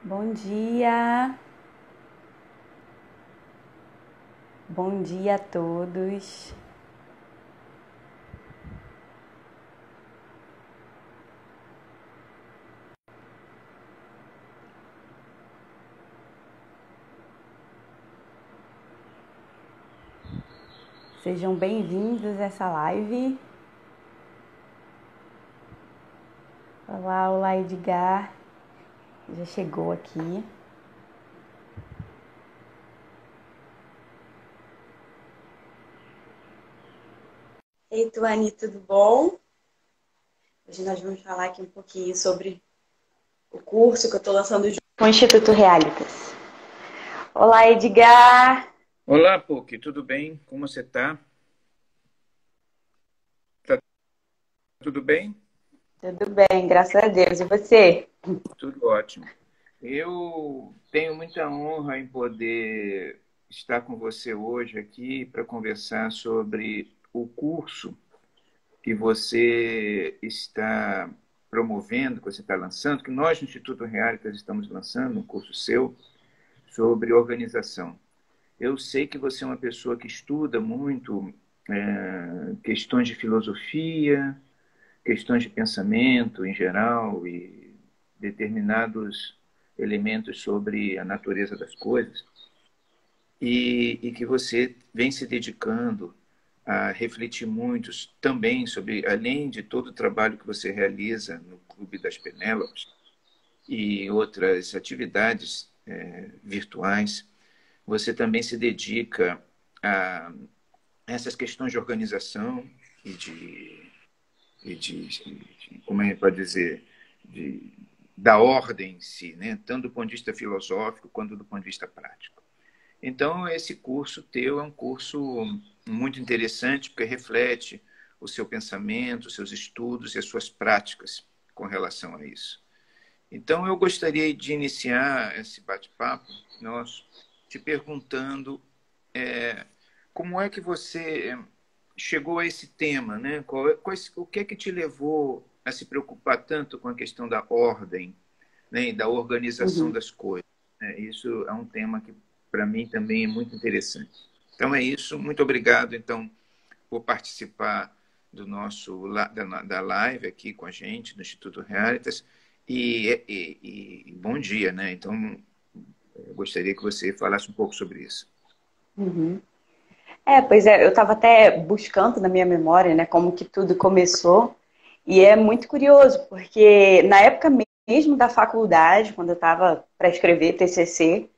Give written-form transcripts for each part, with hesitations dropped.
Bom dia a todos. Sejam bem-vindos a essa live. Olá, Edgar, já chegou aqui. Ei, Tuane, tudo bom? Hoje nós vamos falar aqui um pouquinho sobre o curso que eu estou lançando junto com o Instituto Realitas. Olá, Edgar. Olá, Puc, tudo bem? Como você está? Tá tudo bem? Tudo bem, graças a Deus. E você? Tudo ótimo. Eu tenho muita honra em poder estar com você hoje aqui para conversar sobre o curso que você está promovendo, que você está lançando, que nós no Instituto Realitas estamos lançando, um curso seu sobre organização. Eu sei que você é uma pessoa que estuda muito questões de filosofia, questões de pensamento em geral e determinados elementos sobre a natureza das coisas, e que você vem se dedicando a refletir muito também sobre, além de todo o trabalho que você realiza no Clube das Penélopes e outras atividades virtuais, você também se dedica a essas questões de organização e como a gente pode dizer, de, da ordem em si, né? Tanto do ponto de vista filosófico quanto do ponto de vista prático. Então, esse curso teu é um curso muito interessante, porque reflete o seu pensamento, os seus estudos e as suas práticas com relação a isso. Então, eu gostaria de iniciar esse bate-papo nosso te perguntando como é que você chegou a esse tema, né? O que é que te levou a se preocupar tanto com a questão da ordem, né, e da organização Uhum. das coisas, né? Isso é um tema que, para mim, também é muito interessante. Então, é isso. Muito obrigado, então, por participar do da live aqui com a gente, no Instituto Realitas. E bom dia, né? Então, eu gostaria que você falasse um pouco sobre isso. Uhum. Pois é, eu estava até buscando na minha memória, né, como que tudo começou, e é muito curioso, porque na época mesmo da faculdade, quando eu estava para escrever TCC,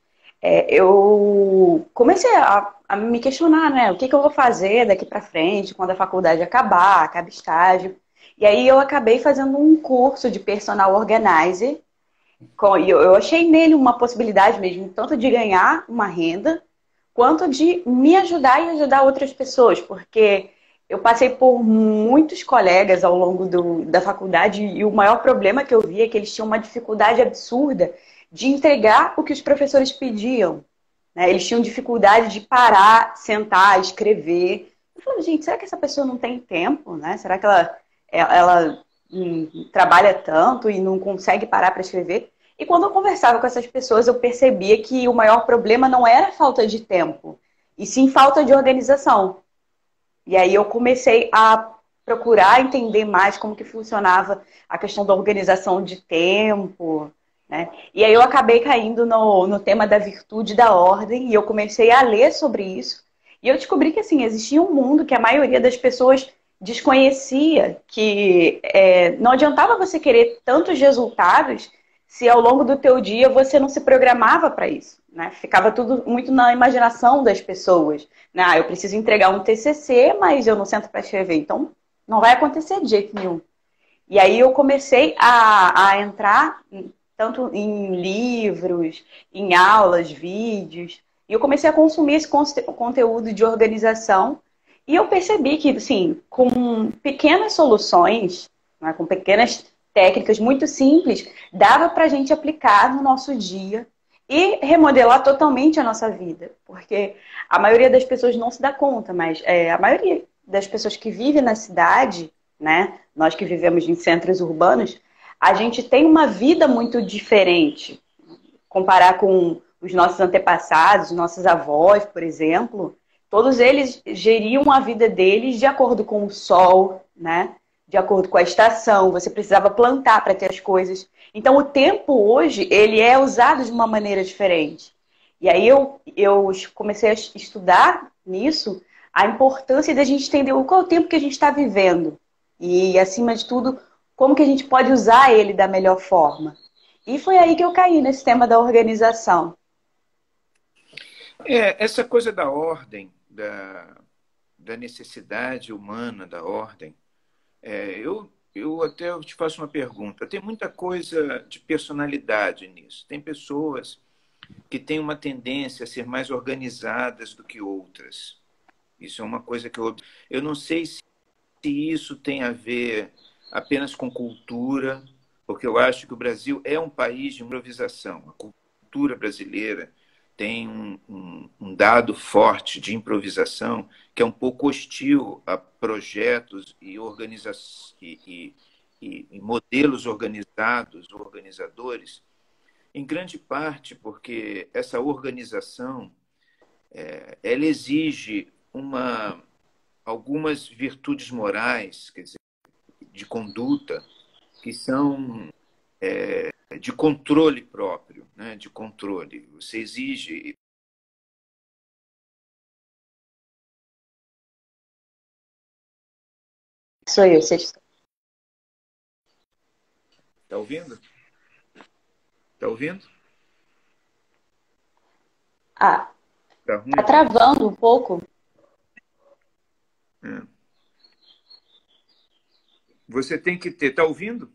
eu comecei a me questionar, né, o que que eu vou fazer daqui para frente, quando a faculdade acabar, acaba estágio, e aí eu acabei fazendo um curso de personal organizer, e eu achei nele uma possibilidade mesmo, tanto de ganhar uma renda, quanto de me ajudar e ajudar outras pessoas, porque eu passei por muitos colegas ao longo da faculdade e o maior problema que eu vi é que eles tinham uma dificuldade absurda de entregar o que os professores pediam, né? Eles tinham dificuldade de parar, sentar, escrever. Eu falei, gente, será que essa pessoa não tem tempo, né? Será que ela trabalha tanto e não consegue parar para escrever? E quando eu conversava com essas pessoas, eu percebia que o maior problema não era a falta de tempo, e sim falta de organização. E aí eu comecei a procurar entender mais como que funcionava a questão da organização de tempo, né? E aí eu acabei caindo no tema da virtude da ordem, e eu comecei a ler sobre isso. E eu descobri que, assim, existia um mundo que a maioria das pessoas desconhecia, que não adiantava você querer tantos resultados se ao longo do teu dia você não se programava para isso, né? Ficava tudo muito na imaginação das pessoas. Né? Eu preciso entregar um TCC, mas eu não sento para escrever, então não vai acontecer de jeito nenhum. E aí eu comecei a entrar tanto em livros, em aulas, vídeos, e eu comecei a consumir esse conteúdo de organização, e eu percebi que, assim, com pequenas soluções, né, com pequenas técnicas muito simples, dava para a gente aplicar no nosso dia e remodelar totalmente a nossa vida. Porque a maioria das pessoas não se dá conta, mas a maioria das pessoas que vivem na cidade, né, nós que vivemos em centros urbanos, a gente tem uma vida muito diferente. comparar com os nossos antepassados, nossos avós, por exemplo, todos eles geriam a vida deles de acordo com o sol, né? De acordo com a estação. Você precisava plantar para ter as coisas. Então, o tempo hoje, ele é usado de uma maneira diferente. E aí eu comecei a estudar nisso a importância da gente entender qual é o tempo que a gente está vivendo. E, acima de tudo, como que a gente pode usar ele da melhor forma. E foi aí que eu caí nesse tema da organização. Essa coisa da ordem, da necessidade humana da ordem, eu até te faço uma pergunta. Tem muita coisa de personalidade nisso. Tem pessoas que têm uma tendência a ser mais organizadas do que outras. Isso é uma coisa que eu não sei se isso tem a ver apenas com cultura, porque eu acho que o Brasil é um país de improvisação. A cultura brasileira tem um dado forte de improvisação que é um pouco hostil a projetos e modelos organizados ou organizadores, em grande parte porque essa organização ela exige algumas virtudes morais, quer dizer, de conduta, que são de controle próprio, né? De controle. Você exige. Sou eu, vocês... Está ouvindo? Está ouvindo? Ah, Está ruim? tá travando um pouco. Você tem que ter. Está ouvindo?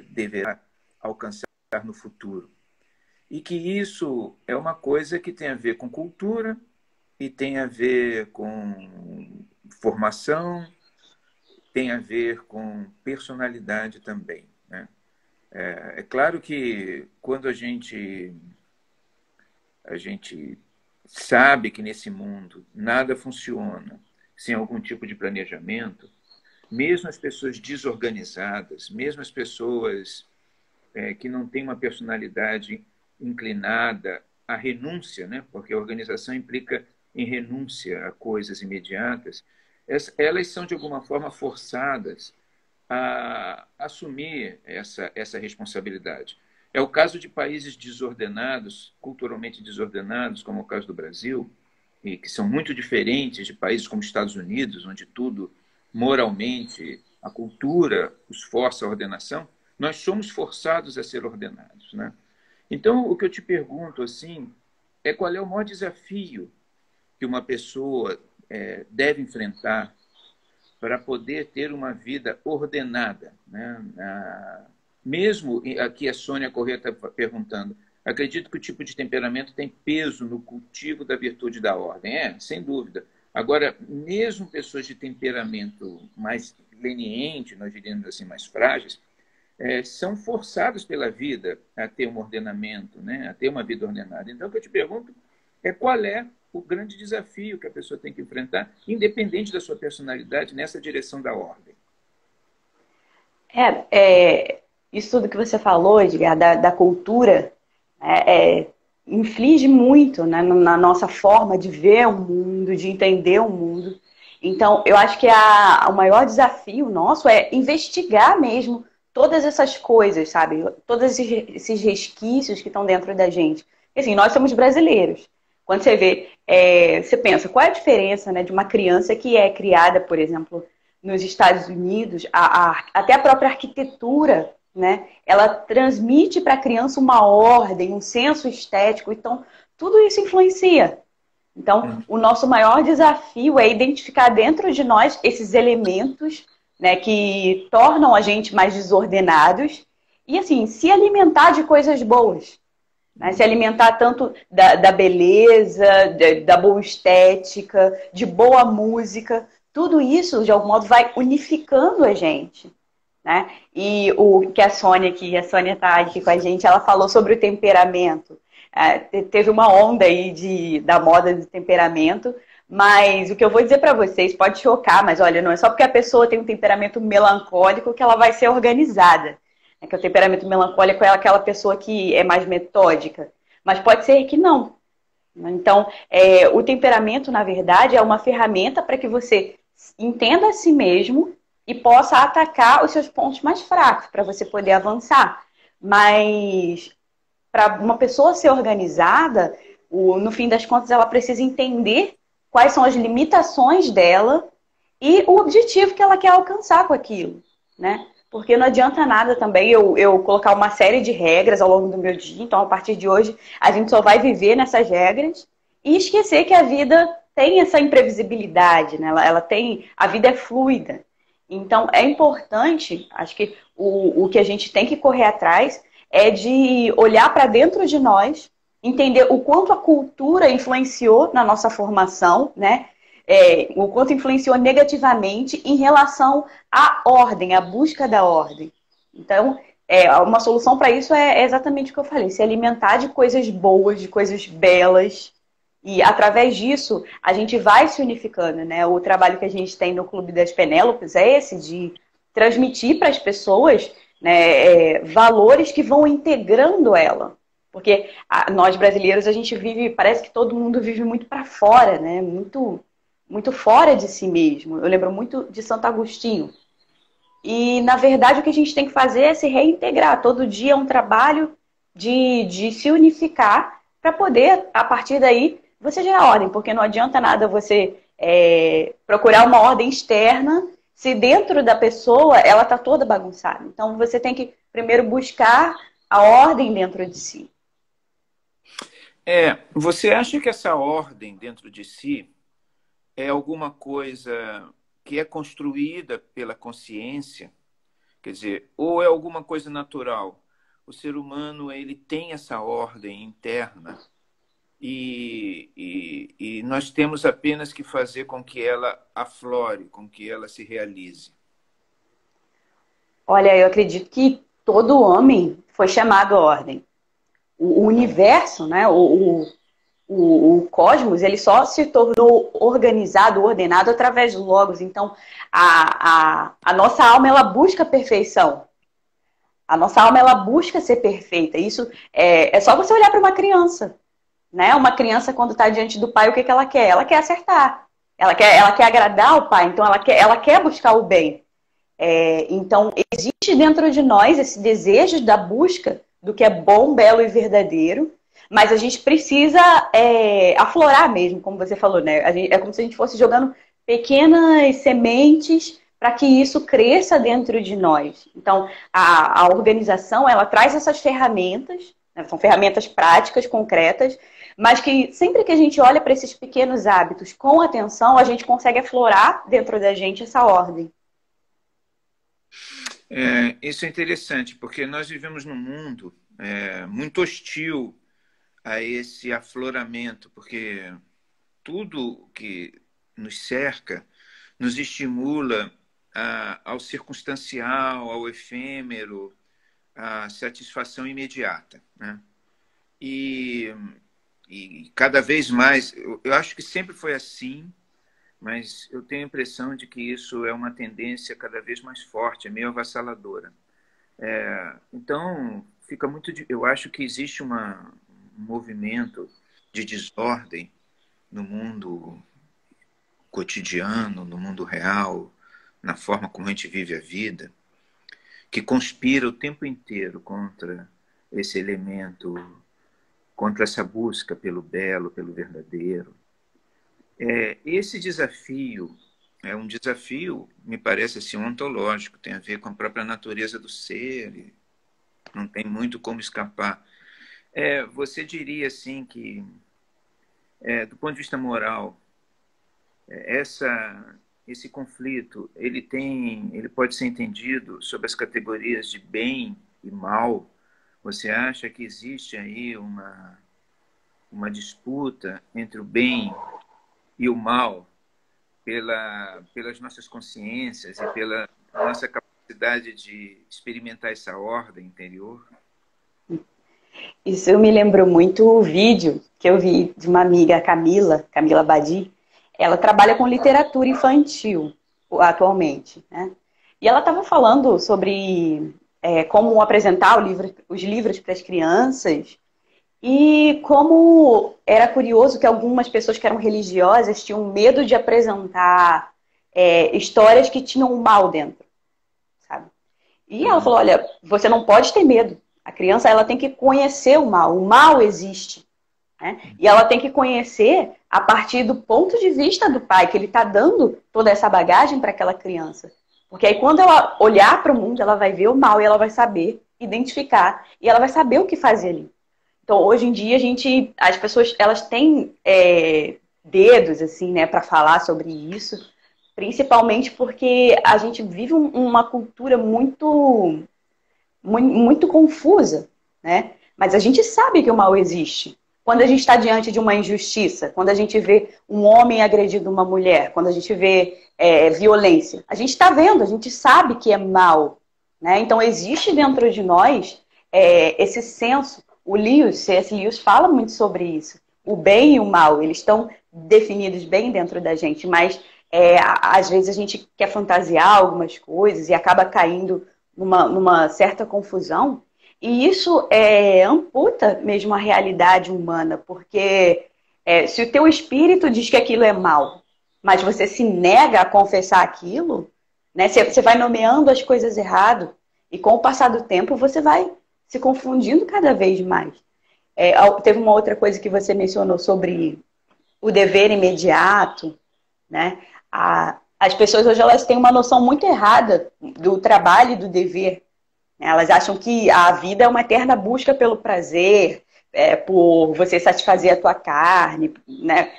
Deverá alcançar no futuro. E que isso é uma coisa que tem a ver com cultura e tem a ver com formação, tem a ver com personalidade também, né? É claro que quando a gente sabe que nesse mundo nada funciona sem algum tipo de planejamento, mesmo as pessoas desorganizadas, mesmo as pessoas que não têm uma personalidade inclinada à renúncia, né? Porque a organização implica em renúncia a coisas imediatas, elas são, de alguma forma, forçadas a assumir essa responsabilidade. É o caso de países desordenados, culturalmente desordenados, como é o caso do Brasil, e que são muito diferentes de países como os Estados Unidos, onde tudo, moralmente, a cultura os força à ordenação. Nós somos forçados a ser ordenados, né? Então, o que eu te pergunto assim é qual é o maior desafio que uma pessoa deve enfrentar para poder ter uma vida ordenada, né? Mesmo aqui a Sônia Corrêa está perguntando, acredito que o tipo de temperamento tem peso no cultivo da virtude da ordem. Sem dúvida. Agora, mesmo pessoas de temperamento mais leniente, nós diríamos assim, mais frágeis, são forçados pela vida a ter um ordenamento, né? A ter uma vida ordenada. Então, o que eu te pergunto é qual é o grande desafio que a pessoa tem que enfrentar, independente da sua personalidade, nessa direção da ordem. Isso tudo que você falou, Edgar, da cultura, inflige muito, né, na nossa forma de ver o mundo, de entender o mundo. Então, eu acho que o maior desafio nosso é investigar mesmo todas essas coisas, sabe? Todos esses resquícios que estão dentro da gente. E, assim, nós somos brasileiros. Quando você vê, você pensa, qual é a diferença, né, de uma criança que é criada, por exemplo, nos Estados Unidos, até a própria arquitetura, né, ela transmite para a criança uma ordem, um senso estético. Então, tudo isso influencia. Então, o nosso maior desafio é identificar dentro de nós esses elementos, né, que tornam a gente mais desordenados e, assim, se alimentar de coisas boas. né? Se alimentar tanto da beleza, da boa estética, de boa música, tudo isso, de algum modo, vai unificando a gente, né? E o que a Sônia está aqui com a gente, ela falou sobre o temperamento. Teve uma onda aí da moda do temperamento, mas o que eu vou dizer para vocês pode chocar, mas olha, não é só porque a pessoa tem um temperamento melancólico que ela vai ser organizada. É que o temperamento melancólico é aquela pessoa que é mais metódica, mas pode ser que não. Então, o temperamento, na verdade, é uma ferramenta para que você entenda a si mesmo e possa atacar os seus pontos mais fracos, para você poder avançar. Mas, para uma pessoa ser organizada, no fim das contas, ela precisa entender quais são as limitações dela e o objetivo que ela quer alcançar com aquilo, né? Porque não adianta nada também eu colocar uma série de regras ao longo do meu dia. Então, a partir de hoje, a gente só vai viver nessas regras e esquecer que a vida tem essa imprevisibilidade, né? A vida é fluida. Então, é importante, acho que o que a gente tem que correr atrás é de olhar para dentro de nós, entender o quanto a cultura influenciou na nossa formação, né? O quanto influenciou negativamente em relação à ordem, à busca da ordem. Então, uma solução para isso é exatamente o que eu falei: se alimentar de coisas boas, de coisas belas, e através disso a gente vai se unificando, né? O trabalho que a gente tem no Clube das Penélopes é esse, de transmitir para as pessoas, né, valores que vão integrando ela. Porque nós brasileiros, a gente vive, parece que todo mundo vive muito para fora, né? Muito fora de si mesmo. Eu lembro muito de Santo Agostinho. E, na verdade, o que a gente tem que fazer é se reintegrar. Todo dia é um trabalho de se unificar para poder, a partir daí, você gerar ordem. Porque não adianta nada você procurar uma ordem externa se dentro da pessoa ela está toda bagunçada. Então, você tem que primeiro buscar a ordem dentro de si. Você acha que essa ordem dentro de si é alguma coisa que é construída pela consciência? Quer dizer, ou é alguma coisa natural? O ser humano, ele tem essa ordem interna e nós temos apenas que fazer com que ela aflore, com que ela se realize. Olha, eu acredito que todo homem foi chamado à ordem. O universo, né, o cosmos, ele só se tornou organizado, ordenado através do Logos. Então, a nossa alma, ela busca a perfeição. A nossa alma, ela busca ser perfeita. Isso é só você olhar para uma criança, né? Uma criança, quando está diante do pai, o que ela quer? Ela quer acertar. Ela quer agradar o pai. Então, ela quer buscar o bem. Então, existe dentro de nós esse desejo da busca do que é bom, belo e verdadeiro. Mas a gente precisa aflorar mesmo, como você falou, né? É como se a gente fosse jogando pequenas sementes para que isso cresça dentro de nós. Então, a organização, ela traz essas ferramentas, né? São ferramentas práticas, concretas, mas que sempre que a gente olha para esses pequenos hábitos com atenção, a gente consegue aflorar dentro da gente essa ordem. Isso é interessante, porque nós vivemos num mundo muito hostil a esse afloramento, porque tudo que nos cerca nos estimula ao circunstancial, ao efêmero, à satisfação imediata, né? E cada vez mais, eu acho que sempre foi assim, mas eu tenho a impressão de que isso é uma tendência cada vez mais forte, é meio avassaladora. Então, fica muito. Eu acho que existe um movimento de desordem no mundo cotidiano, no mundo real, na forma como a gente vive a vida, que conspira o tempo inteiro contra esse elemento, contra essa busca pelo belo, pelo verdadeiro. Esse desafio é um desafio, me parece assim, ontológico, tem a ver com a própria natureza do ser, e não tem muito como escapar. Você diria assim que, do ponto de vista moral, esse conflito ele pode ser entendido sob as categorias de bem e mal, Você acha que existe aí uma disputa entre o bem e o mal pelas nossas consciências e pela nossa capacidade de experimentar essa ordem interior? Isso me lembrou muito o vídeo que eu vi de uma amiga, Camila Badi. Ela trabalha com literatura infantil atualmente, né? E ela estava falando sobre como apresentar os livros para as crianças e como era curioso que algumas pessoas que eram religiosas tinham medo de apresentar histórias que tinham o mal dentro, sabe? E ela falou, olha, você não pode ter medo. A criança ela tem que conhecer o mal existe. Né? E ela tem que conhecer a partir do ponto de vista do pai, que ele está dando toda essa bagagem para aquela criança. Porque aí quando ela olhar para o mundo, ela vai ver o mal e ela vai saber identificar e ela vai saber o que fazer ali. Então, hoje em dia, as pessoas elas têm dedos assim, né, para falar sobre isso, principalmente porque a gente vive uma cultura muito confusa, né? Mas a gente sabe que o mal existe. Quando a gente está diante de uma injustiça, quando a gente vê um homem agredindo uma mulher, quando a gente vê violência, a gente está vendo, a gente sabe que é mal, né? Então existe dentro de nós esse senso. O C.S. Lewis fala muito sobre isso. O bem e o mal, eles estão definidos bem dentro da gente, mas às vezes a gente quer fantasiar algumas coisas e acaba caindo numa certa confusão. E isso amputa mesmo a realidade humana, porque se o teu espírito diz que aquilo é mal, mas você se nega a confessar aquilo, né, você vai nomeando as coisas errado, e com o passar do tempo você vai se confundindo cada vez mais. Teve uma outra coisa que você mencionou sobre o dever imediato, né? As pessoas hoje elas têm uma noção muito errada do trabalho e do dever. Elas acham que a vida é uma eterna busca pelo prazer, por você satisfazer a tua carne, né?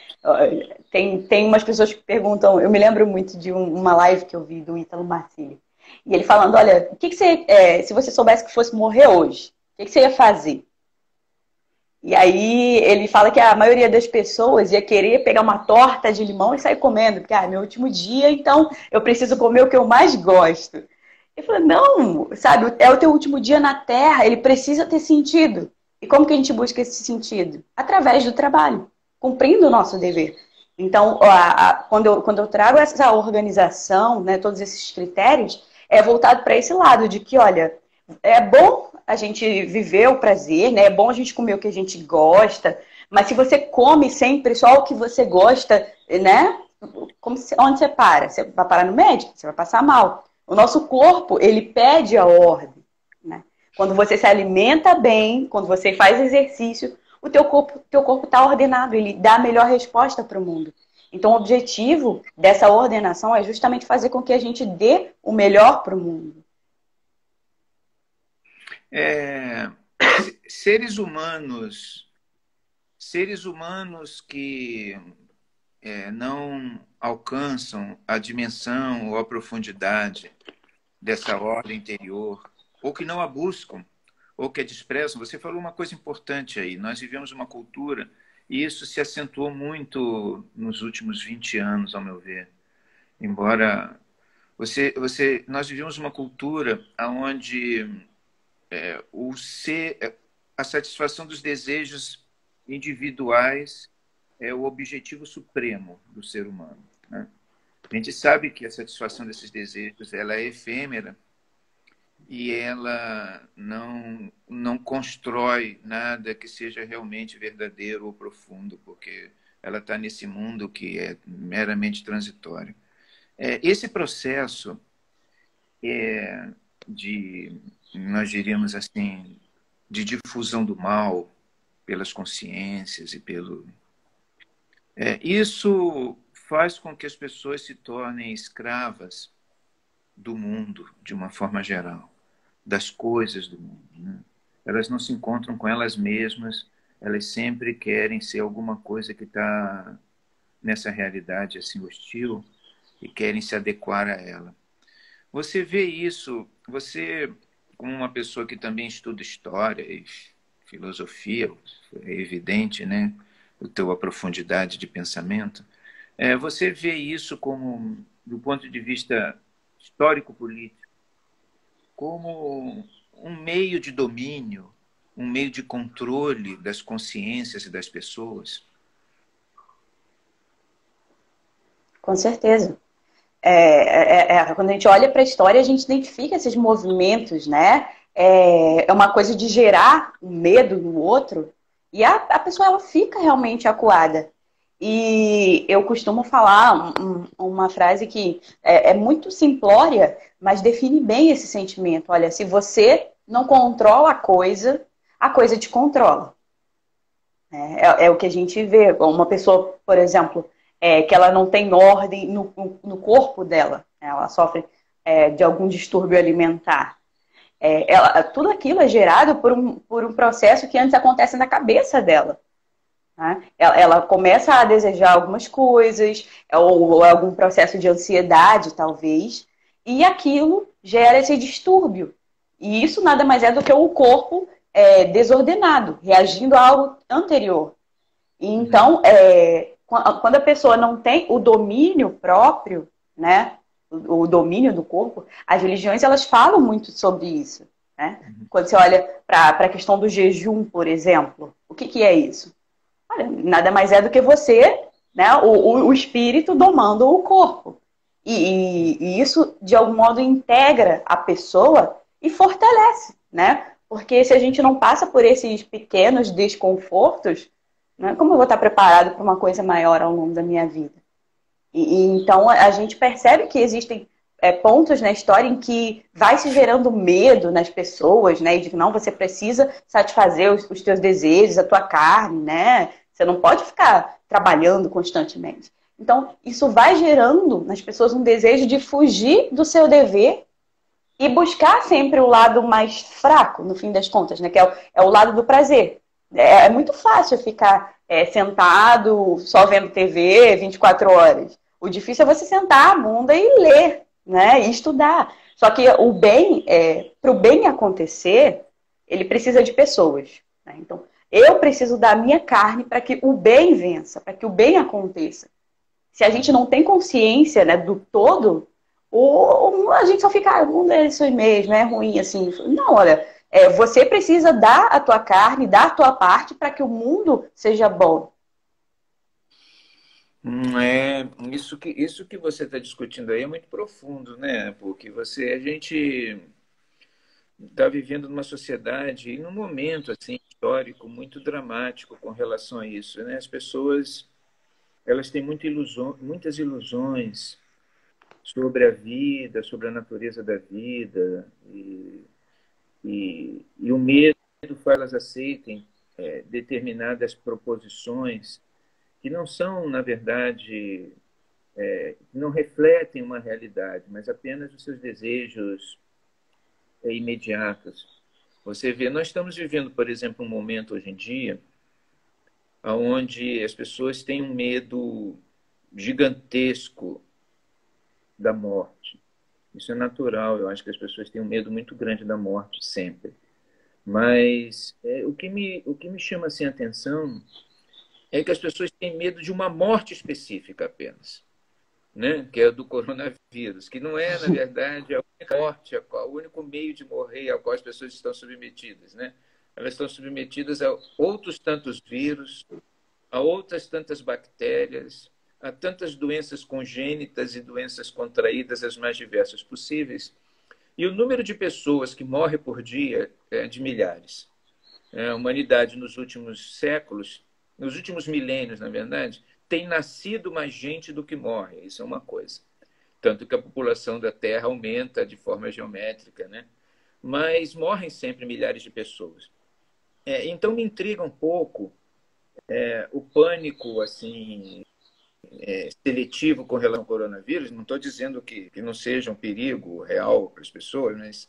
Tem umas pessoas que perguntam, eu me lembro muito de uma live que eu vi do Ítalo Marcilli, e ele falando, olha, o que você, se você soubesse que fosse morrer hoje, o que você ia fazer? E aí ele fala que a maioria das pessoas ia querer pegar uma torta de limão e sair comendo, porque é meu último dia, então eu preciso comer o que eu mais gosto. Ele falou, não, sabe, é o teu último dia na Terra, ele precisa ter sentido. E como que a gente busca esse sentido? Através do trabalho, cumprindo o nosso dever. Então, quando eu trago essa organização, né, todos esses critérios, é voltado para esse lado de que, olha, é bom a gente viver o prazer, né? É bom a gente comer o que a gente gosta, mas se você come sempre só o que você gosta, né? Onde você para? Você vai parar no médico, você vai passar mal. O nosso corpo, ele pede a ordem, né? Quando você se alimenta bem, quando você faz exercício, o teu corpo está ordenado, ele dá a melhor resposta para o mundo. Então, o objetivo dessa ordenação é justamente fazer com que a gente dê o melhor para o mundo. Seres humanos que não alcançam a dimensão ou a profundidade dessa ordem interior, ou que não a buscam, ou que a desprezam. Você falou uma coisa importante aí. Nós vivemos uma cultura, e isso se acentuou muito nos últimos 20 anos, ao meu ver. Embora nós vivemos uma cultura onde a satisfação dos desejos individuais é o objetivo supremo do ser humano, né? A gente sabe que a satisfação desses desejos ela é efêmera e ela não constrói nada que seja realmente verdadeiro ou profundo, porque ela está nesse mundo que é meramente transitório. Esse processo nós diríamos assim, de difusão do mal pelas consciências e isso faz com que as pessoas se tornem escravas do mundo, de uma forma geral, das coisas do mundo, né? Elas não se encontram com elas mesmas, elas sempre querem ser alguma coisa que está nessa realidade assim hostil e querem se adequar a ela. Você vê isso, você como uma pessoa que também estuda história e filosofia, é evidente, né? A tua profundidade de pensamento. Você vê isso como, do ponto de vista histórico-político, como um meio de domínio, um meio de controle das consciências e das pessoas? Com certeza. Quando a gente olha para a história, a gente identifica esses movimentos, né? É uma coisa de gerar um medo no outro e a pessoa ela fica realmente acuada. E eu costumo falar uma frase que é muito simplória, mas define bem esse sentimento. Olha, se você não controla a coisa te controla. É o que a gente vê. Uma pessoa, por exemplo, que ela não tem ordem no corpo dela, né? Ela sofre de algum distúrbio alimentar. Tudo aquilo é gerado por um processo que antes acontece na cabeça dela. Né? Ela começa a desejar algumas coisas, ou algum processo de ansiedade, talvez, e aquilo gera esse distúrbio. E isso nada mais é do que o corpo desordenado, reagindo a algo anterior. E então, quando a pessoa não tem o domínio próprio, né, o domínio do corpo, as religiões elas falam muito sobre isso. Né? Quando você olha para a questão do jejum, por exemplo, o que é isso? Olha, nada mais é do que você, né, o espírito domando o corpo. E isso, de algum modo, integra a pessoa e fortalece, né? Porque se a gente não passa por esses pequenos desconfortos, né, como eu vou estar preparado para uma coisa maior ao longo da minha vida? Então, a gente percebe que existem pontos na história em que vai se gerando medo nas pessoas, né? E de que não, você precisa satisfazer os teus desejos, a tua carne, né? Você não pode ficar trabalhando constantemente. Então, isso vai gerando nas pessoas um desejo de fugir do seu dever e buscar sempre o lado mais fraco, no fim das contas, né? Que é o lado do prazer. É muito fácil ficar sentado, só vendo TV 24 horas. O difícil é você sentar a bunda e ler, né? E estudar. Só que o bem, para o bem acontecer, ele precisa de pessoas. Né? Então, eu preciso da minha carne para que o bem vença, para que o bem aconteça. Se a gente não tem consciência, né, do todo, ou a gente só fica, o mundo é isso mesmo, é ruim, assim. Não, olha, você precisa dar a tua carne, dar a tua parte para que o mundo seja bom. Isso que você está discutindo aí é muito profundo, né? Porque a gente está vivendo numa sociedade e num momento assim histórico muito dramático com relação a isso, né? As pessoas elas têm muitas ilusões sobre a vida, sobre a natureza da vida e o medo faz que elas aceitem determinadas proposições que não são, na verdade, não refletem uma realidade, mas apenas os seus desejos imediatos. Você vê, nós estamos vivendo, por exemplo, um momento hoje em dia onde as pessoas têm um medo gigantesco da morte. Isso é natural, eu acho que as pessoas têm um medo muito grande da morte sempre. Mas o que me chama assim, a atenção é que as pessoas têm medo de uma morte específica apenas, né? Que é a do coronavírus, que não é, na verdade, a única morte, o único meio de morrer ao qual as pessoas estão submetidas, né? Elas estão submetidas a outros tantos vírus, a outras tantas bactérias, a tantas doenças congênitas e doenças contraídas, as mais diversas possíveis. E o número de pessoas que morrem por dia é de milhares. A humanidade, nos últimos séculos, nos últimos milênios, na verdade, tem nascido mais gente do que morre. Isso é uma coisa. Tanto que a população da Terra aumenta de forma geométrica, né? Mas morrem sempre milhares de pessoas. Então me intriga um pouco o pânico assim seletivo com relação ao coronavírus. Não estou dizendo que não seja um perigo real para as pessoas, mas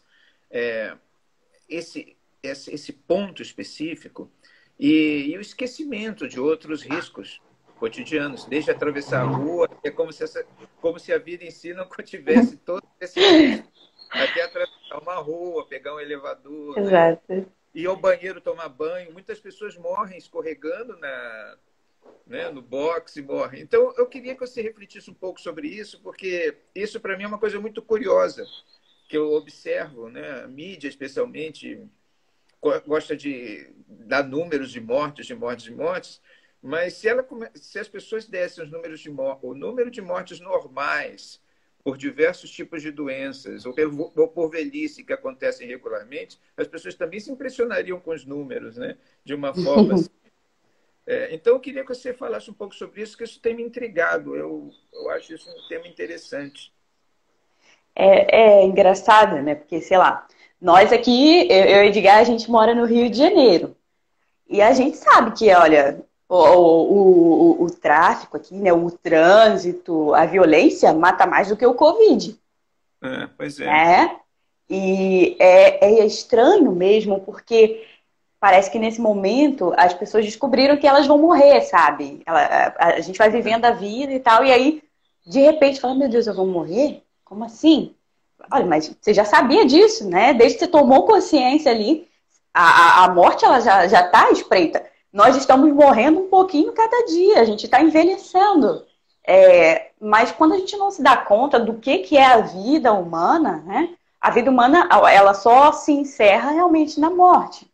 esse ponto específico e o esquecimento de outros riscos cotidianos, desde atravessar a rua, como se a vida em si não tivesse todo esse risco, até atravessar atravessar uma rua, pegar um elevador, né? Exato. Ir ao banheiro tomar banho. Muitas pessoas morrem escorregando né, no boxe, morrem. Então, eu queria que você refletisse um pouco sobre isso, porque isso, para mim, é uma coisa muito curiosa, que eu observo, né? A mídia, especialmente, gosta de dar números de mortes, de mortes, de mortes, mas se as pessoas dessem os números de o número de mortes normais por diversos tipos de doenças, ou por velhice que acontecem regularmente, as pessoas também se impressionariam com os números, né? De uma forma assim. Então, eu queria que você falasse um pouco sobre isso, que isso tem me intrigado. Eu acho isso um tema interessante. É engraçado, né? Porque, sei lá, nós aqui, eu e Edgar, a gente mora no Rio de Janeiro. E a gente sabe que, olha, o tráfico aqui, né? O trânsito, a violência mata mais do que o Covid, Pois é. né? E é estranho mesmo, porque parece que nesse momento as pessoas descobriram que elas vão morrer, sabe? A gente vai vivendo a vida e tal, e aí, de repente, fala, meu Deus, eu vou morrer? Como assim? Olha, mas você já sabia disso, né? Desde que você tomou consciência ali, a morte ela já está espreita. Nós estamos morrendo um pouquinho cada dia, a gente está envelhecendo. Mas quando a gente não se dá conta do que é a vida humana, né? A vida humana ela só se encerra realmente na morte.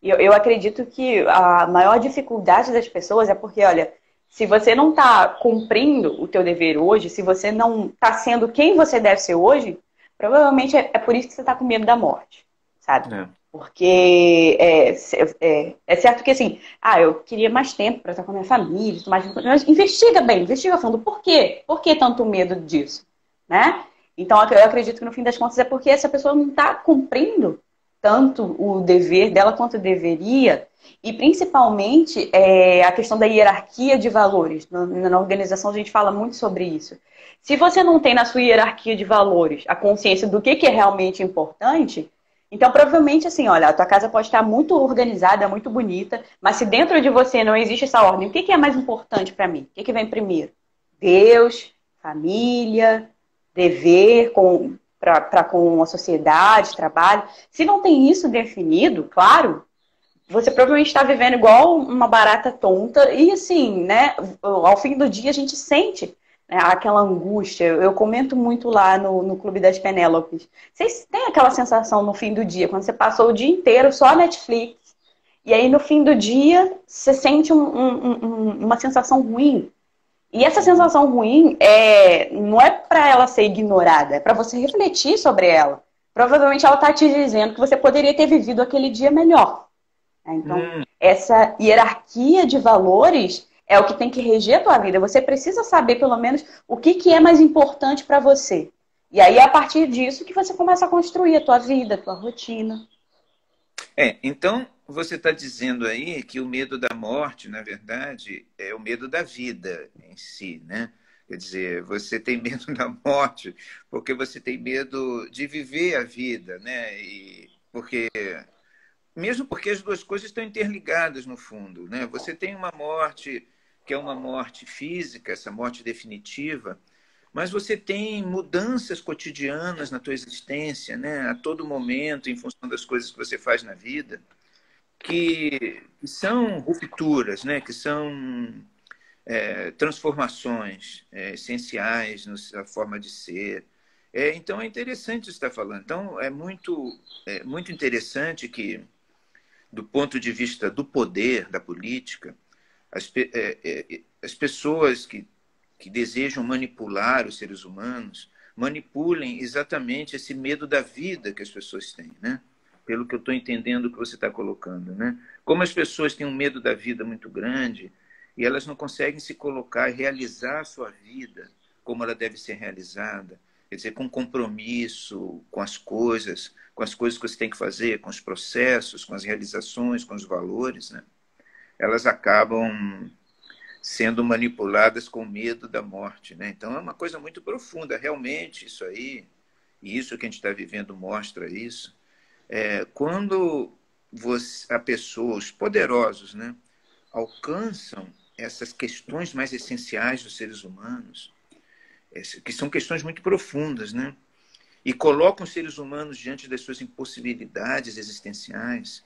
E eu acredito que a maior dificuldade das pessoas é porque, olha, se você não está cumprindo o teu dever hoje, se você não está sendo quem você deve ser hoje, provavelmente é por isso que você está com medo da morte, sabe? É. Porque é certo que assim, eu queria mais tempo para estar com a minha família, mas investiga bem, investiga a fundo. Por quê? Por que tanto medo disso? Né? Então eu acredito que no fim das contas é porque essa pessoa não está cumprindo tanto o dever dela quanto deveria, e principalmente a questão da hierarquia de valores. Na organização a gente fala muito sobre isso. Se você não tem na sua hierarquia de valores a consciência do que é realmente importante, então provavelmente assim, olha, a tua casa pode estar muito organizada, muito bonita, mas se dentro de você não existe essa ordem, o que é mais importante para mim? O que vem primeiro? Deus, família, dever para com a sociedade, trabalho. Se não tem isso definido, claro, você provavelmente está vivendo igual uma barata tonta e assim, né? Ao fim do dia a gente sente, né, aquela angústia. Eu comento muito lá no Clube das Penélopes. Vocês têm aquela sensação no fim do dia, quando você passou o dia inteiro só a Netflix, e aí no fim do dia você sente uma sensação ruim. E essa sensação ruim não é para ela ser ignorada, é para você refletir sobre ela. Provavelmente ela está te dizendo que você poderia ter vivido aquele dia melhor. Então, essa hierarquia de valores é o que tem que reger a tua vida. Você precisa saber, pelo menos, o que é mais importante para você. E aí, a partir disso, que você começa a construir a tua vida, a tua rotina. Então, você está dizendo aí que o medo da morte, na verdade, é o medo da vida em si, né? Quer dizer, você tem medo da morte porque você tem medo de viver a vida, né? Mesmo porque as duas coisas estão interligadas no fundo, né? Você tem uma morte que é uma morte física, essa morte definitiva, mas você tem mudanças cotidianas na tua existência, né? A todo momento, em função das coisas que você faz na vida, que são rupturas, né? Que são transformações essenciais na forma de ser. Então, é interessante isso que você está falando. Então, muito interessante que, do ponto de vista do poder, da política, as pessoas que desejam manipular os seres humanos manipulem exatamente esse medo da vida que as pessoas têm, né? Pelo que eu estou entendendo que você está colocando, né? Como as pessoas têm um medo da vida muito grande e elas não conseguem se colocar e realizar a sua vida como ela deve ser realizada, quer dizer, com compromisso com as coisas que você tem que fazer, com os processos, com as realizações, com os valores, né? Elas acabam sendo manipuladas com medo da morte, né? Então é uma coisa muito profunda, realmente isso aí, e isso que a gente está vivendo mostra isso. Quando a pessoa, os poderosos, né, alcançam essas questões mais essenciais dos seres humanos, que são questões muito profundas, né? e colocam os seres humanos diante das suas impossibilidades existenciais,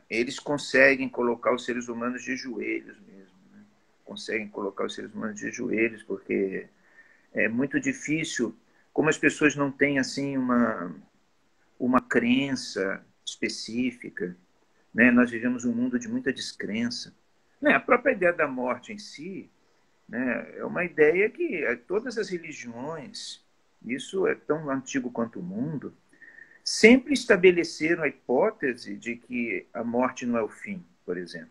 eles conseguem colocar os seres humanos de joelhos mesmo, né? Conseguem colocar os seres humanos de joelhos, porque é muito difícil, como as pessoas não têm assim uma crença específica, né? Nós vivemos um mundo de muita descrença, né? A própria ideia da morte em si, né, é uma ideia que todas as religiões, isso é tão antigo quanto o mundo, sempre estabeleceram a hipótese de que a morte não é o fim, por exemplo,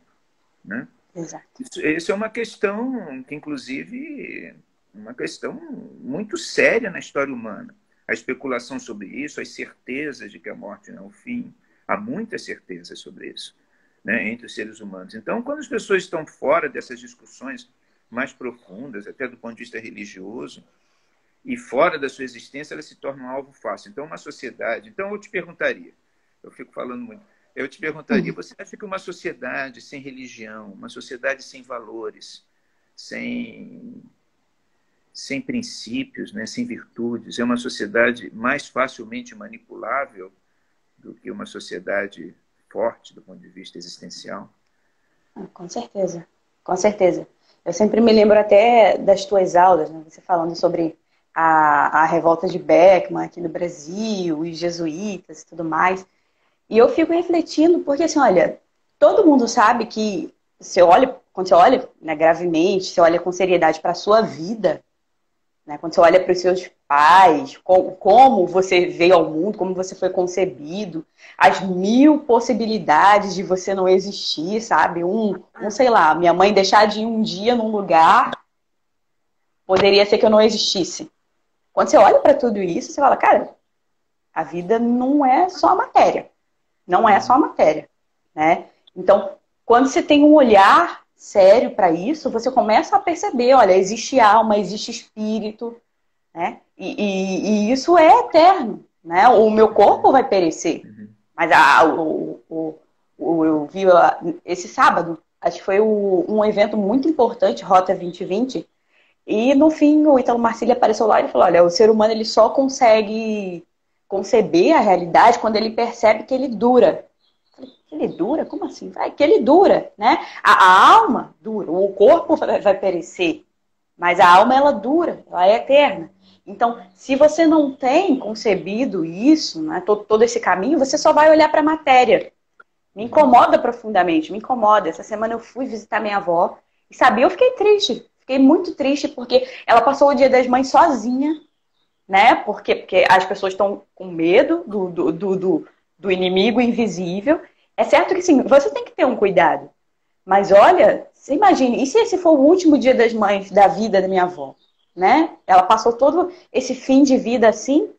né? Exato. Isso é uma questão que, inclusive, uma questão muito séria na história humana. A especulação sobre isso, as certezas de que a morte não é o fim, há muitas certezas sobre isso, né, entre os seres humanos. Então, quando as pessoas estão fora dessas discussões mais profundas, até do ponto de vista religioso, e fora da sua existência, elas se tornam um alvo fácil. Então, uma sociedade... Então, eu te perguntaria, eu fico falando muito, eu te perguntaria, você acha que uma sociedade sem religião, uma sociedade sem valores, sem princípios, né, sem virtudes, é uma sociedade mais facilmente manipulável do que uma sociedade forte do ponto de vista existencial? Com certeza, com certeza. Eu sempre me lembro até das tuas aulas, né? Você falando sobre a revolta de Beckmann aqui no Brasil, os jesuítas e tudo mais. E eu fico refletindo, porque assim, olha, todo mundo sabe que quando você olha, né, gravemente, você olha com seriedade para a sua vida, né, quando você olha para os seus pais, como você veio ao mundo, como você foi concebido, as mil possibilidades de você não existir, sabe? Sei lá, minha mãe deixar de ir um dia num lugar, poderia ser que eu não existisse. Quando você olha para tudo isso, você fala, cara, a vida não é só matéria. Não é só matéria, né? Então, quando você tem um olhar sério para isso, você começa a perceber, olha, existe alma, existe espírito, né? E isso é eterno, né? O meu corpo vai perecer, mas eu vi esse sábado, acho que foi um evento muito importante, Rota 2020, e no fim o Ítalo Marcílio apareceu lá e falou, olha, o ser humano ele só consegue conceber a realidade quando ele percebe que ele dura. Que ele dura? Como assim? Que ele dura, né? A alma dura, o corpo vai perecer, mas a alma, ela dura, ela é eterna. Então, se você não tem concebido isso, né, todo esse caminho, você só vai olhar para a matéria. Me incomoda profundamente, me incomoda. Essa semana eu fui visitar minha avó e, sabia, eu fiquei triste. Fiquei muito triste porque ela passou o Dia das Mães sozinha, né? Porque as pessoas estão com medo do inimigo invisível. É certo que sim, você tem que ter um cuidado. Mas olha, você imagine, e se esse for o último Dia das Mães da vida da minha avó, né? Ela passou todo esse fim de vida assim.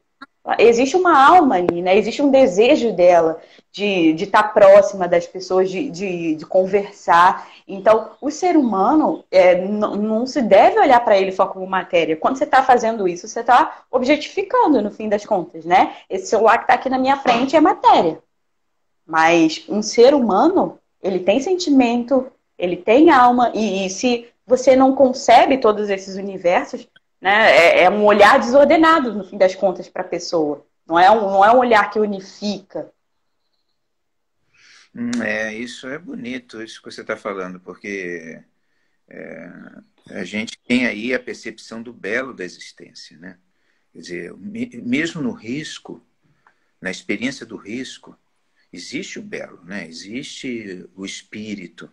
Existe uma alma ali, né? Existe um desejo dela de estar próxima das pessoas, de conversar. Então, o ser humano não se deve olhar para ele só como matéria. Quando você está fazendo isso, você está objetificando, no fim das contas, né? Esse celular que está aqui na minha frente é matéria. Mas um ser humano, ele tem sentimento, ele tem alma, e se você não concebe todos esses universos, né, é um olhar desordenado, no fim das contas, para a pessoa. Não é um olhar que unifica. Isso é bonito, isso que você está falando, porque a gente tem aí a percepção do belo da existência, né? Quer dizer, mesmo no risco, na experiência do risco, existe o belo, né? Existe o espírito.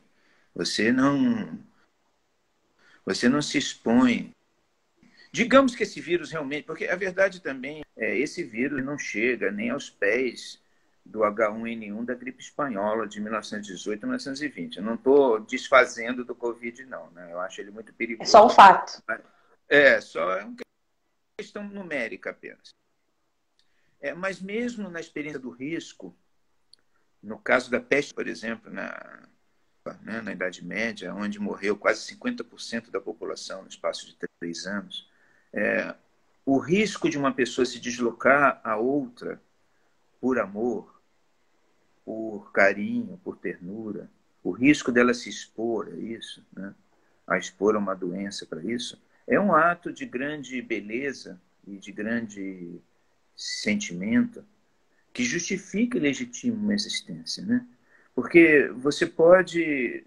Você não se expõe. Digamos que esse vírus realmente, porque a verdade também é esse vírus não chega nem aos pés do H1N1 da gripe espanhola de 1918 e 1920. Eu não estou desfazendo do Covid, não, né? Eu acho ele muito É só um perigoso. fato. Só é uma questão numérica apenas. Mas mesmo na experiência do risco, no caso da peste, por exemplo, na Idade Média, onde morreu quase 50% da população no espaço de 3 anos, o risco de uma pessoa se deslocar a outra por amor, por carinho, por ternura, o risco dela se expor a isso, né? A expor a uma doença para isso, é um ato de grande beleza e de grande sentimento que justifique e legitime uma existência, né? Porque você pode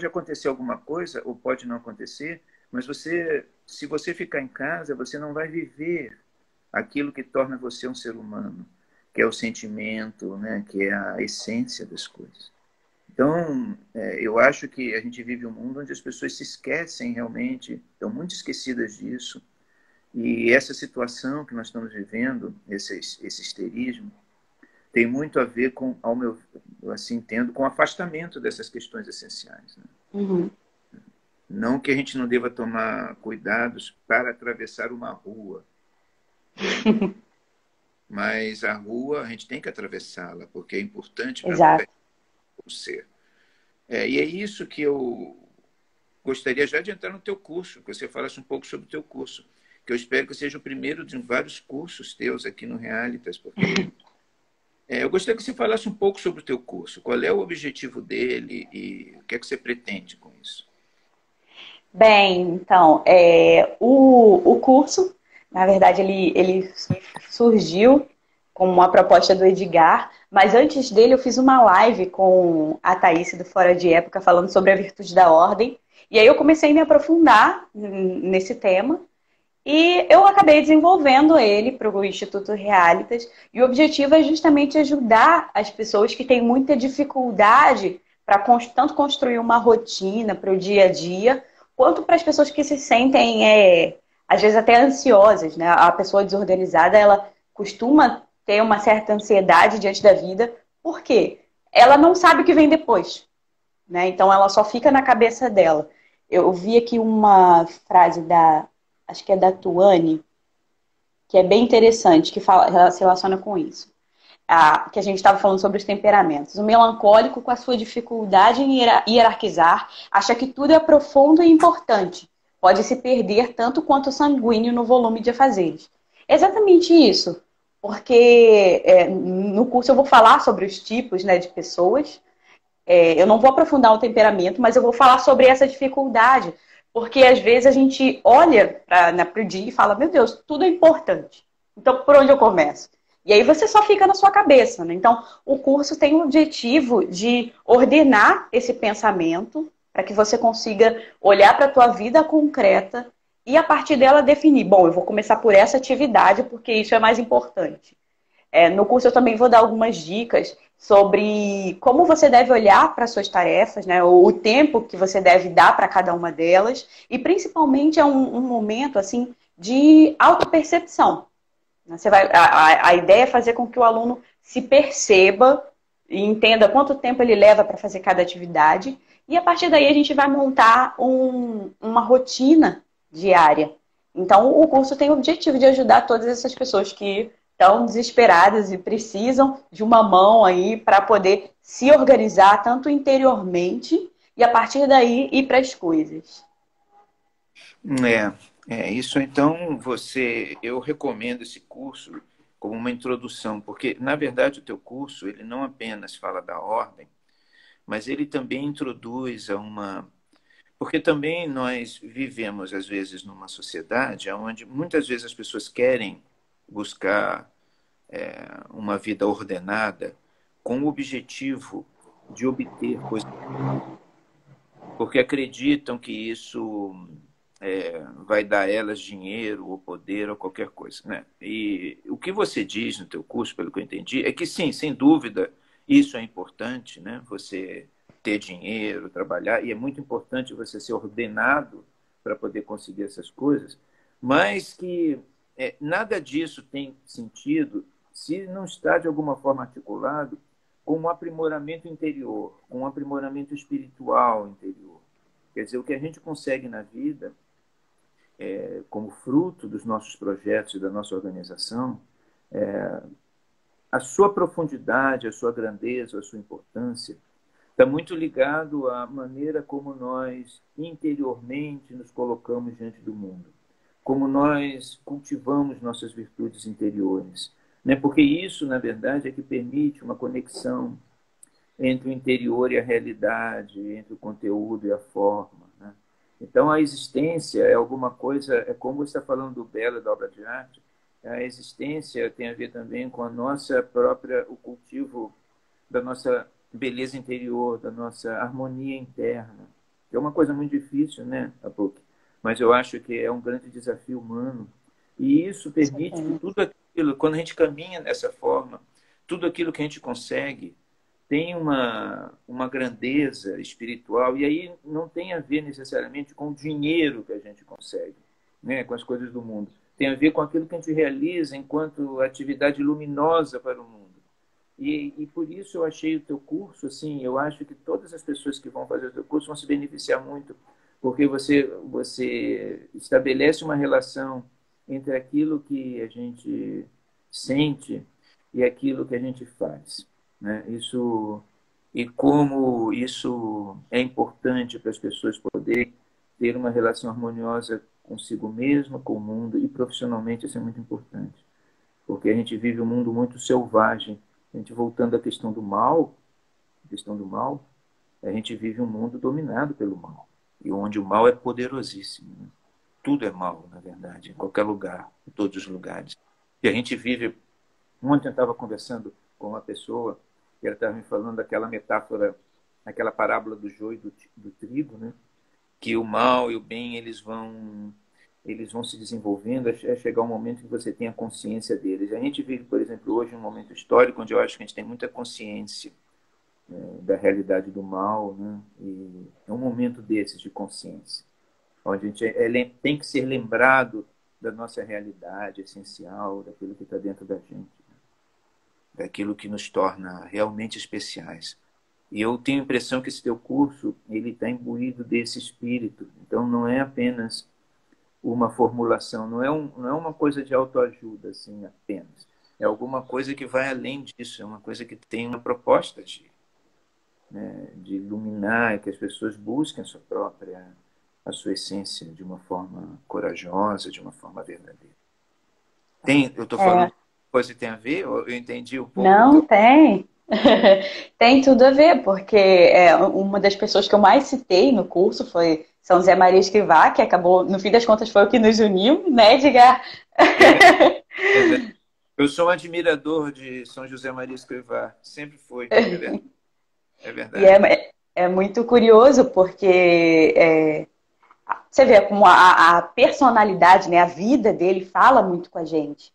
acontecer alguma coisa ou pode não acontecer, mas se você ficar em casa, você não vai viver aquilo que torna você um ser humano, que é o sentimento, né? Que é a essência das coisas. Então, eu acho que a gente vive um mundo onde as pessoas se esquecem realmente, estão muito esquecidas disso. E essa situação que nós estamos vivendo, esse histerismo, tem muito a ver com, ao meu, assim entendo, com o afastamento dessas questões essenciais, né? Uhum. Não que a gente não deva tomar cuidados para atravessar uma rua, mas a rua a gente tem que atravessá-la, porque é importante para Exato. o ser. E é isso que eu gostaria já de entrar no teu curso, que você falasse um pouco sobre o teu curso, que eu espero que seja o primeiro de vários cursos teus aqui no Realitas, porque eu gostaria que você falasse um pouco sobre o teu curso. Qual é o objetivo dele e o que é que você pretende com isso? Bem, então, o curso, na verdade, ele surgiu como uma proposta do Edgar, mas antes dele eu fiz uma live com a Thaís do Fora de Época falando sobre a virtude da ordem, e aí eu comecei a me aprofundar nesse tema, e eu acabei desenvolvendo ele para o Instituto Realitas, e o objetivo é justamente ajudar as pessoas que têm muita dificuldade para tanto construir uma rotina para o dia a dia, quanto para as pessoas que se sentem, às vezes, até ansiosas, né? A pessoa desorganizada, ela costuma ter uma certa ansiedade diante da vida, por quê? Ela não sabe o que vem depois, né? Então, ela só fica na cabeça dela. Eu vi aqui uma frase acho que é da Tuane, que é bem interessante, que ela se relaciona com isso. Que a gente estava falando sobre os temperamentos. O melancólico, com a sua dificuldade em hierarquizar, acha que tudo é profundo e importante. Pode se perder tanto quanto o sanguíneo no volume de afazeres. Exatamente isso. Porque no curso eu vou falar sobre os tipos, né, de pessoas. Eu não vou aprofundar o temperamento, mas eu vou falar sobre essa dificuldade. Porque às vezes a gente olha para o dia e fala, meu Deus, tudo é importante. Então, por onde eu começo? E aí você só fica na sua cabeça, né? Então, o curso tem o objetivo de ordenar esse pensamento para que você consiga olhar para a tua vida concreta e, a partir dela, definir, bom, eu vou começar por essa atividade porque isso é mais importante. No curso eu também vou dar algumas dicas sobre como você deve olhar para suas tarefas, né? O tempo que você deve dar para cada uma delas. E principalmente é um momento assim de autopercepção. A ideia é fazer com que o aluno se perceba e entenda quanto tempo ele leva para fazer cada atividade. E a partir daí a gente vai montar uma rotina diária. Então o curso tem o objetivo de ajudar todas essas pessoas que estão desesperadas e precisam de uma mão aí para poder se organizar tanto interiormente e a partir daí ir para as coisas. Isso então eu recomendo esse curso como uma introdução, porque na verdade o teu curso ele não apenas fala da ordem, mas ele também introduz porque também nós vivemos às vezes numa sociedade onde muitas vezes as pessoas querem buscar uma vida ordenada com o objetivo de obter coisas, porque acreditam que isso vai dar a elas dinheiro ou poder ou qualquer coisa, né? E o que você diz no teu curso, pelo que eu entendi, é que sim, sem dúvida, isso é importante, né? Você ter dinheiro, trabalhar, e é muito importante você ser ordenado para poder conseguir essas coisas, mas que nada disso tem sentido se não está de alguma forma articulado com um aprimoramento interior, com um aprimoramento espiritual interior. Quer dizer, o que a gente consegue na vida, como fruto dos nossos projetos e da nossa organização, a sua profundidade, a sua grandeza, a sua importância, está muito ligado à maneira como nós interiormente nos colocamos diante do mundo, como nós cultivamos nossas virtudes interiores, né? Porque isso, na verdade, é que permite uma conexão entre o interior e a realidade, entre o conteúdo e a forma, né? Então, a existência é alguma coisa, é como você está falando do belo da obra de arte, A existência tem a ver também com a nossa própria, o cultivo da nossa beleza interior, da nossa harmonia interna. É uma coisa muito difícil, né, Apuc? Mas eu acho que é um grande desafio humano. E isso permite que tudo aquilo, quando a gente caminha dessa forma, tudo aquilo que a gente consegue tem uma grandeza espiritual, e aí não tem a ver necessariamente com o dinheiro que a gente consegue, né, com as coisas do mundo. Tem a ver com aquilo que a gente realiza enquanto atividade luminosa para o mundo. E por isso eu achei o teu curso, assim, eu acho que todas as pessoas que vão fazer o teu curso vão se beneficiar muito, porque você estabelece uma relação entre aquilo que a gente sente e aquilo que a gente faz, né? Isso, e como isso é importante para as pessoas poderem ter uma relação harmoniosa consigo mesma, com o mundo, e profissionalmente isso é muito importante, porque a gente vive um mundo muito selvagem. A gente, voltando à questão do mal, a gente vive um mundo dominado pelo mal, e onde o mal é poderosíssimo, né? Tudo é mal, na verdade, em qualquer lugar, em todos os lugares. E a gente vive. Ontem eu estava conversando com uma pessoa e ela estava me falando daquela metáfora, aquela parábola do joio e do trigo, né? Que o mal e o bem eles vão se desenvolvendo até chegar um momento em que você tem a consciência deles. A gente vive, por exemplo, hoje um momento histórico onde eu acho que a gente tem muita consciência, da realidade do mal, né? E é um momento desses de consciência, onde a gente tem que ser lembrado da nossa realidade essencial, daquilo que está dentro da gente, né? Daquilo que nos torna realmente especiais. E eu tenho a impressão que esse teu curso ele está imbuído desse espírito. Então não é apenas uma formulação, não é uma coisa de autoajuda assim apenas. É alguma coisa que vai além disso, é uma coisa que tem uma proposta de iluminar, que as pessoas busquem a sua essência de uma forma corajosa, de uma forma verdadeira. Eu estou falando É, coisa que tem a ver? Eu entendi um pouco o não teu... tem. Tem tudo a ver, porque uma das pessoas que eu mais citei no curso foi São José Maria Escrivá, que acabou, no fim das contas, foi o que nos uniu, né, Edgar? É verdade. Eu sou um admirador de São José Maria Escrivá, sempre foi, é E verdade, é muito curioso, porque você vê como a personalidade, né, a vida dele fala muito com a gente.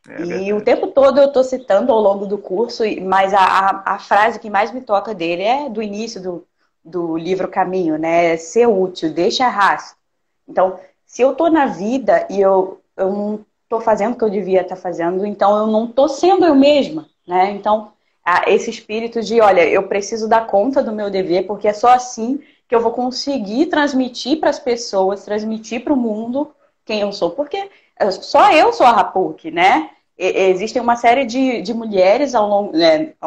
é E o verdade. tempo todo eu estou citando ao longo do curso, mas a frase que mais me toca dele é do início do livro Caminho, né? Ser útil, deixa rastro. Então, se eu estou na vida e eu não estou fazendo o que eu devia estar fazendo, então eu não estou sendo eu mesma, né? Então, esse espírito de, olha, eu preciso dar conta do meu dever, porque é só assim que eu vou conseguir transmitir para as pessoas, transmitir para o mundo quem eu sou, porque só eu sou a Rapuque, né? Existem uma série de mulheres ao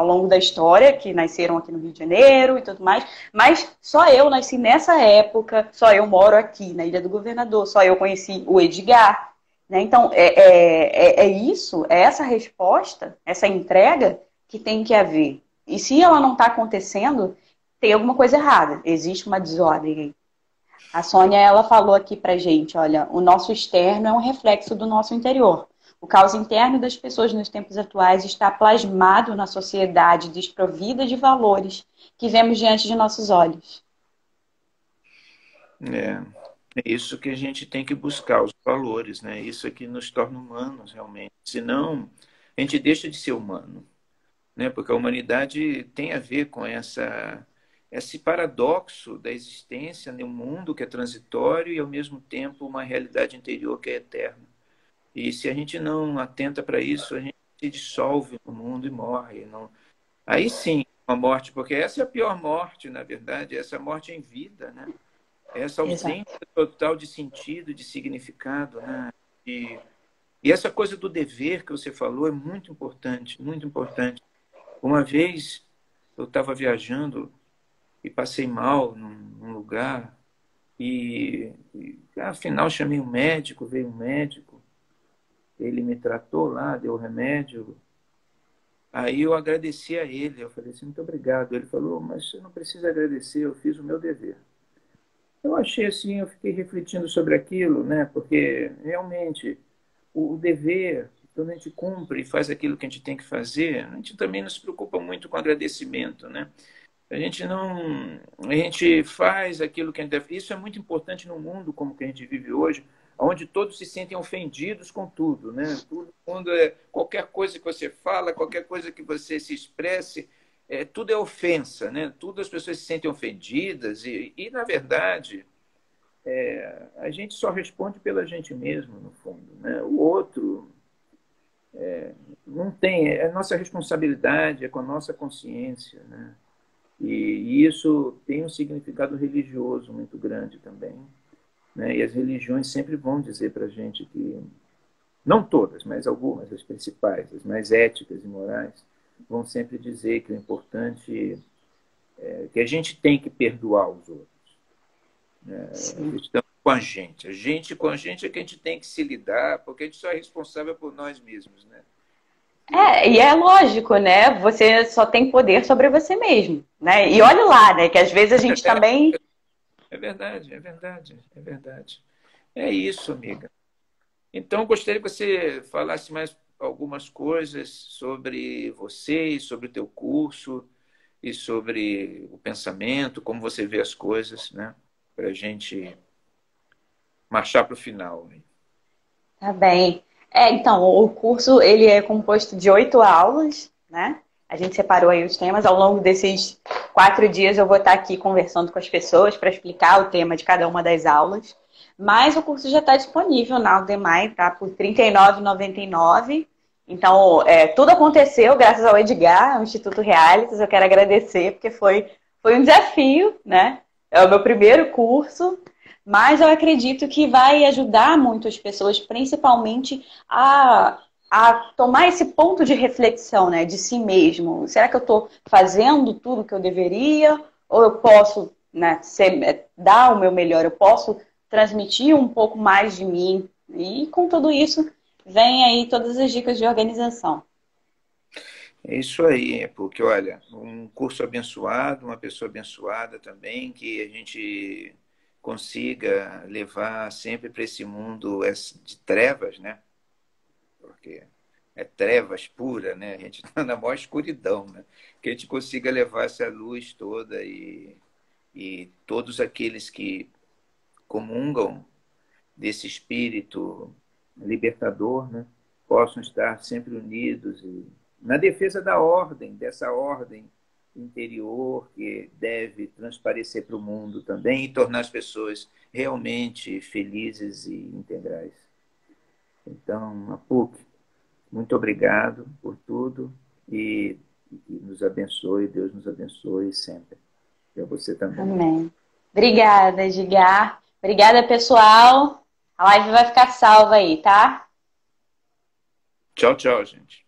longo da história que nasceram aqui no Rio de Janeiro e tudo mais, mas só eu nasci nessa época, só eu moro aqui na Ilha do Governador, só eu conheci o Edgar, né? Então, é isso, é essa resposta, essa entrega que tem que haver. E se ela não está acontecendo, tem alguma coisa errada, existe uma desordem aí. A Sônia, ela falou aqui pra gente, olha, o nosso externo é um reflexo do nosso interior. O caos interno das pessoas nos tempos atuais está plasmado na sociedade desprovida de valores que vemos diante de nossos olhos. É isso que a gente tem que buscar, os valores, né? Isso é que nos torna humanos, realmente. Senão, a gente deixa de ser humano, né? Porque a humanidade tem a ver com esse paradoxo da existência em um mundo que é transitório e, ao mesmo tempo, uma realidade interior que é eterna. E se a gente não atenta para isso, a gente se dissolve no mundo e morre. Não... Aí sim, uma morte, porque essa é a pior morte, na verdade, essa morte em vida, né? Essa ausência Exato. total de sentido, de significado, né? E, e essa coisa do dever que você falou é muito importante, muito importante. Uma vez eu estava viajando e passei mal num lugar e afinal chamei um médico, veio um médico, ele me tratou lá, deu remédio. Aí eu agradeci a ele, eu falei assim, muito obrigado. Ele falou, mas você não precisa agradecer, eu fiz o meu dever. Eu achei assim, eu fiquei refletindo sobre aquilo, né? Porque realmente o dever quando a gente cumpre e faz aquilo que a gente tem que fazer, a gente também não se preocupa muito com agradecimento, né? A gente não, a gente faz aquilo que a gente deve. Isso é muito importante no mundo como que a gente vive hoje, onde todos se sentem ofendidos com tudo, né? Tudo, quando qualquer coisa que você fala, qualquer coisa que você se expresse, tudo é ofensa, né? Tudo as pessoas se sentem ofendidas e na verdade, a gente só responde pela gente mesmo, no fundo, né? O outro não tem, é nossa responsabilidade, é com a nossa consciência, né? E isso tem um significado religioso muito grande também, né? E as religiões sempre vão dizer para a gente que, não todas, mas algumas, as principais, as mais éticas e morais, vão sempre dizer que o importante é que a gente tem que perdoar os outros, né? A questão com a gente com a gente é que a gente tem que se lidar, porque a gente só é responsável por nós mesmos, né? E é lógico, né? Você só tem poder sobre você mesmo, né? E olha lá, né? Que às vezes a gente também... É verdade, é verdade, é verdade. É isso, amiga. Então, gostaria que você falasse mais algumas coisas sobre você e sobre o teu curso e sobre o pensamento, como você vê as coisas, né? Para a gente marchar para o final. Tá bem. Então, o curso, ele é composto de 8 aulas, né? A gente separou aí os temas. Ao longo desses 4 dias eu vou estar aqui conversando com as pessoas para explicar o tema de cada uma das aulas. Mas o curso já está disponível na Udemy, tá? Por R$ 39,99. Então, tudo aconteceu graças ao Edgar, ao Instituto Realitas. Eu quero agradecer, porque foi um desafio, né? É o meu primeiro curso. Mas eu acredito que vai ajudar muito as pessoas, principalmente a tomar esse ponto de reflexão, né, de si mesmo. Será que eu estou fazendo tudo o que eu deveria? Ou eu posso, né, dar o meu melhor? Eu posso transmitir um pouco mais de mim? E com tudo isso, vem aí todas as dicas de organização. É isso aí, porque, olha, um curso abençoado, uma pessoa abençoada também, que a gente consiga levar sempre para esse mundo de trevas, né? Porque é trevas pura, né? A gente está na maior escuridão, né? Que a gente consiga levar essa luz toda e todos aqueles que comungam desse espírito libertador, né? Possam estar sempre unidos e na defesa da ordem, dessa ordem interior que deve transparecer para o mundo também e tornar as pessoas realmente felizes e integrais. Então, Apuc, muito obrigado por tudo e nos abençoe, Deus nos abençoe sempre. E a você também. Amém. Obrigada, Edgar. Obrigada, pessoal. A live vai ficar salva aí, tá? Tchau, tchau, gente.